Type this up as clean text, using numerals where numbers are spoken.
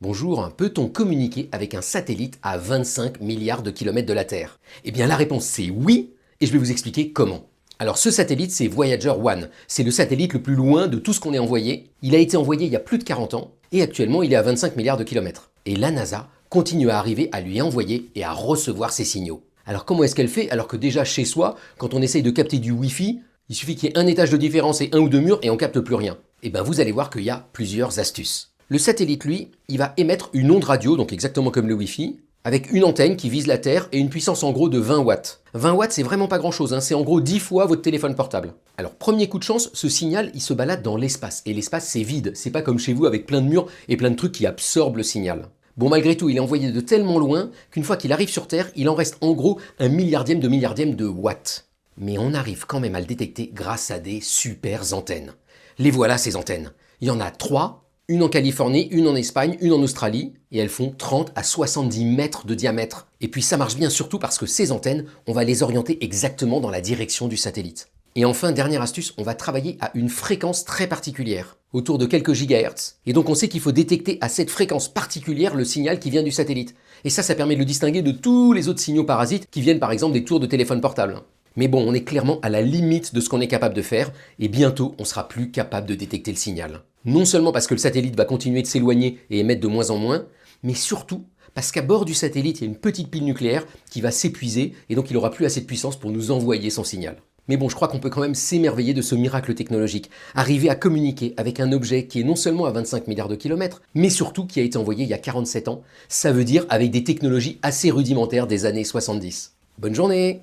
Bonjour, peut-on communiquer avec un satellite à 25 milliards de kilomètres de la Terre? Eh bien la réponse c'est oui, et je vais vous expliquer comment. Alors ce satellite c'est Voyager 1, c'est le satellite le plus loin de tout ce qu'on ait envoyé. Il a été envoyé il y a plus de 40 ans, et actuellement il est à 25 milliards de kilomètres. Et la NASA continue à arriver à lui envoyer et à recevoir ses signaux. Alors comment est-ce qu'elle fait alors que déjà chez soi, quand on essaye de capter du Wi-Fi, il suffit qu'il y ait un étage de différence et un ou deux murs et on capte plus rien? Eh bien vous allez voir qu'il y a plusieurs astuces. Le satellite, lui, il va émettre une onde radio, donc exactement comme le Wi-Fi, avec une antenne qui vise la Terre et une puissance en gros de 20 watts. 20 watts, c'est vraiment pas grand-chose, hein, c'est en gros 10 fois votre téléphone portable. Alors, premier coup de chance, ce signal, il se balade dans l'espace. Et l'espace, c'est vide, c'est pas comme chez vous avec plein de murs et plein de trucs qui absorbent le signal. Bon, malgré tout, il est envoyé de tellement loin qu'une fois qu'il arrive sur Terre, il en reste en gros un milliardième de watts. Mais on arrive quand même à le détecter grâce à des super antennes. Les voilà, ces antennes. Il y en a 3. Une en Californie, une en Espagne, une en Australie, et elles font 30 à 70 mètres de diamètre. Et puis ça marche bien surtout parce que ces antennes, on va les orienter exactement dans la direction du satellite. Et enfin, dernière astuce, on va travailler à une fréquence très particulière, autour de quelques gigahertz. Et donc on sait qu'il faut détecter à cette fréquence particulière le signal qui vient du satellite. Et ça permet de le distinguer de tous les autres signaux parasites qui viennent par exemple des tours de téléphone portable. Mais bon, on est clairement à la limite de ce qu'on est capable de faire, et bientôt on sera plus capable de détecter le signal. Non seulement parce que le satellite va continuer de s'éloigner et émettre de moins en moins, mais surtout parce qu'à bord du satellite, il y a une petite pile nucléaire qui va s'épuiser, et donc il n'aura plus assez de puissance pour nous envoyer son signal. Mais bon, je crois qu'on peut quand même s'émerveiller de ce miracle technologique, arriver à communiquer avec un objet qui est non seulement à 25 milliards de kilomètres, mais surtout qui a été envoyé il y a 47 ans, ça veut dire avec des technologies assez rudimentaires des années 70. Bonne journée!